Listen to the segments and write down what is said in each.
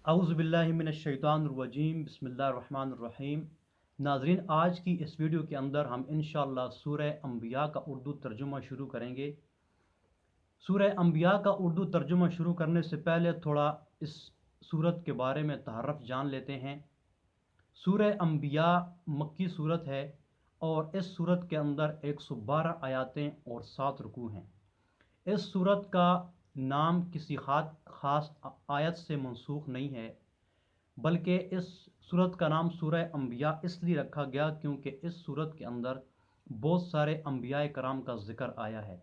اعوذ باللہ من الشیطان الرجیم، بسم اللہ الرحمن الرحیم۔ ناظرین، آج کی اس ویڈیو کے اندر ہم انشاءاللہ سورہ انبیاء کا اردو ترجمہ شروع کریں گے۔ سورہ انبیاء کا اردو ترجمہ شروع کرنے سے پہلے تھوڑا اس سورت کے بارے میں تعارف جان لیتے ہیں۔ سورہ انبیاء مکی سورت ہے اور اس سورت کے اندر 112 آیاتیں اور 7 رکوع ہیں۔ اس سورت کا نام کسی خاص آیت سے منسوخ نہیں ہے، بلکہ اس سورت کا نام سورہ انبیاء اس لیے رکھا گیا کیونکہ اس سورت کے اندر بہت سارے انبیاء کرام کا ذکر آیا ہے،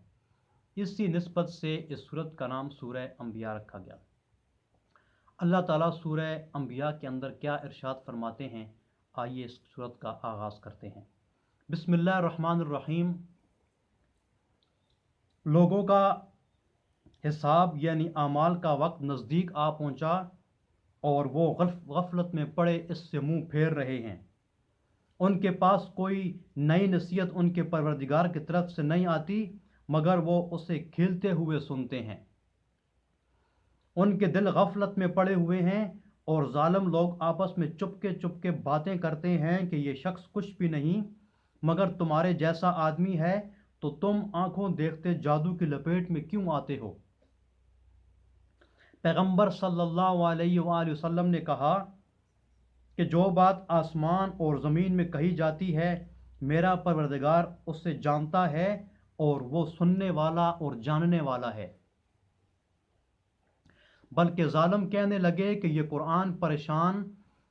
اسی نسبت سے اس سورت کا نام سورہ انبیاء رکھا گیا۔ اللہ تعالیٰ سورہ انبیاء کے اندر کیا ارشاد فرماتے ہیں، آئیے اس سورت کا آغاز کرتے ہیں۔ بسم اللہ الرحمن الرحیم۔ لوگوں کا حساب یعنی اعمال کا وقت نزدیک آ پہنچا اور وہ غفلت میں پڑے اس سے منہ پھیر رہے ہیں۔ ان کے پاس کوئی نئی نصیحت ان کے پروردگار کی طرف سے نہیں آتی مگر وہ اسے کھیلتے ہوئے سنتے ہیں۔ ان کے دل غفلت میں پڑے ہوئے ہیں اور ظالم لوگ آپس میں چپکے باتیں کرتے ہیں کہ یہ شخص کچھ بھی نہیں مگر تمہارے جیسا آدمی ہے، تو تم آنکھوں دیکھتے جادو کی لپیٹ میں کیوں آتے ہو؟ پیغمبر صلی اللہ علیہ وآلہ وسلم نے کہا کہ جو بات آسمان اور زمین میں کہی جاتی ہے میرا پروردگار اسے جانتا ہے اور وہ سننے والا اور جاننے والا ہے۔ بلکہ ظالم کہنے لگے کہ یہ قرآن پریشان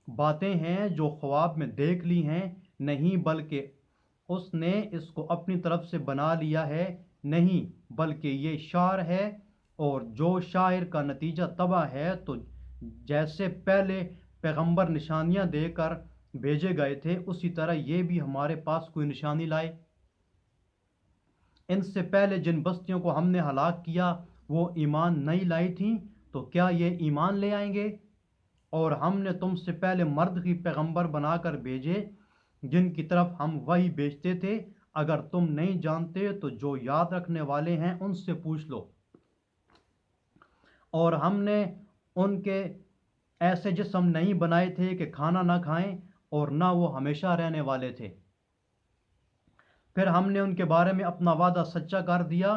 باتیں ہیں جو خواب میں دیکھ لی ہیں، نہیں بلکہ اس نے اس کو اپنی طرف سے بنا لیا ہے، نہیں بلکہ یہ شعر ہے، اور جو شاعر کا نتیجہ تباہ ہے۔ تو جیسے پہلے پیغمبر نشانیاں دے کر بھیجے گئے تھے اسی طرح یہ بھی ہمارے پاس کوئی نشانی لائے۔ ان سے پہلے جن بستیوں کو ہم نے ہلاک کیا وہ ایمان نہیں لائی تھیں، تو کیا یہ ایمان لے آئیں گے؟ اور ہم نے تم سے پہلے مرد ہی پیغمبر بنا کر بھیجے جن کی طرف ہم وحی بھیجتے تھے۔ اگر تم نہیں جانتے تو جو یاد رکھنے والے ہیں ان سے پوچھ لو۔ اور ہم نے ان کے ایسے جسم نہیں بنائے تھے کہ کھانا نہ کھائیں اور نہ وہ ہمیشہ رہنے والے تھے۔ پھر ہم نے ان کے بارے میں اپنا وعدہ سچا کر دیا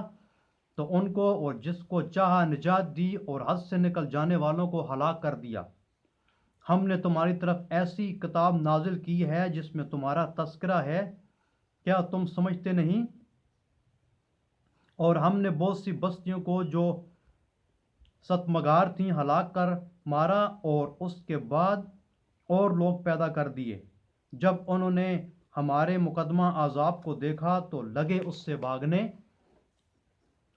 تو ان کو اور جس کو چاہا نجات دی اور حد سے نکل جانے والوں کو ہلاک کر دیا۔ ہم نے تمہاری طرف ایسی کتاب نازل کی ہے جس میں تمہارا تذکرہ ہے، کیا تم سمجھتے نہیں؟ اور ہم نے بہت سی بستیوں کو جو ستمگار تھیں ہلاک کر مارا اور اس کے بعد اور لوگ پیدا کر دیے۔ جب انہوں نے ہمارے مقدمہ عذاب کو دیکھا تو لگے اس سے بھاگنے۔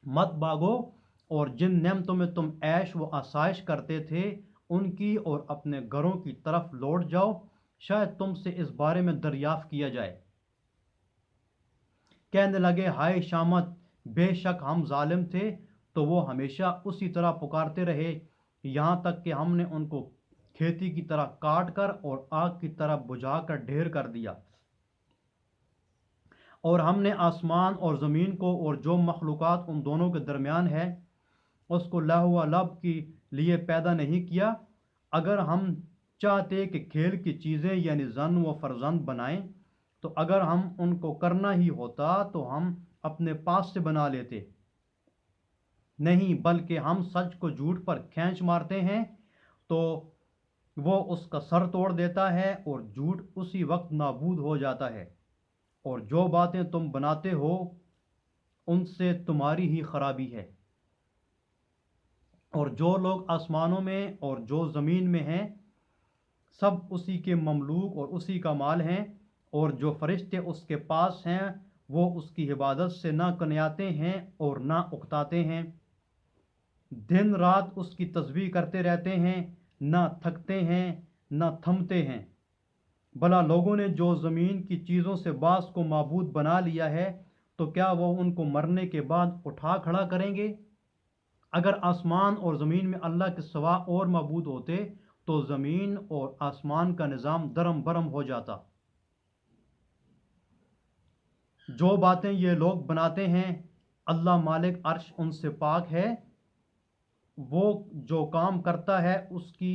مت بھاگو اور جن نعمتوں میں تم عیش و آسائش کرتے تھے ان کی اور اپنے گھروں کی طرف لوٹ جاؤ، شاید تم سے اس بارے میں دریافت کیا جائے۔ کہنے لگے ہائے شامت، بے شک ہم ظالم تھے، تو وہ ہمیشہ اسی طرح پکارتے رہے یہاں تک کہ ہم نے ان کو کھیتی کی طرح کاٹ کر اور آگ کی طرح بجھا کر ڈھیر کر دیا۔ اور ہم نے آسمان اور زمین کو اور جو مخلوقات ان دونوں کے درمیان ہے اس کو لہو و لعب کے لیے پیدا نہیں کیا۔ اگر ہم چاہتے کہ کھیل کی چیزیں یعنی زن و فرزند بنائیں تو اگر ہم ان کو کرنا ہی ہوتا تو ہم اپنے پاس سے بنا لیتے، نہیں بلکہ ہم سچ کو جھوٹ پر کھینچ مارتے ہیں تو وہ اس کا سر توڑ دیتا ہے اور جھوٹ اسی وقت نابود ہو جاتا ہے، اور جو باتیں تم بناتے ہو ان سے تمہاری ہی خرابی ہے۔ اور جو لوگ آسمانوں میں اور جو زمین میں ہیں سب اسی کے مملوک اور اسی کا مال ہیں، اور جو فرشتے اس کے پاس ہیں وہ اس کی عبادت سے نہ کنیاتے ہیں اور نہ اکتاتے ہیں، دن رات اس کی تسبیح کرتے رہتے ہیں، نہ تھکتے ہیں نہ تھمتے ہیں۔ بھلا لوگوں نے جو زمین کی چیزوں سے بعض کو معبود بنا لیا ہے تو کیا وہ ان کو مرنے کے بعد اٹھا کھڑا کریں گے؟ اگر آسمان اور زمین میں اللہ کے سوا اور معبود ہوتے تو زمین اور آسمان کا نظام درم برم ہو جاتا۔ جو باتیں یہ لوگ بناتے ہیں اللہ مالک عرش ان سے پاک ہے، وہ جو کام کرتا ہے اس کی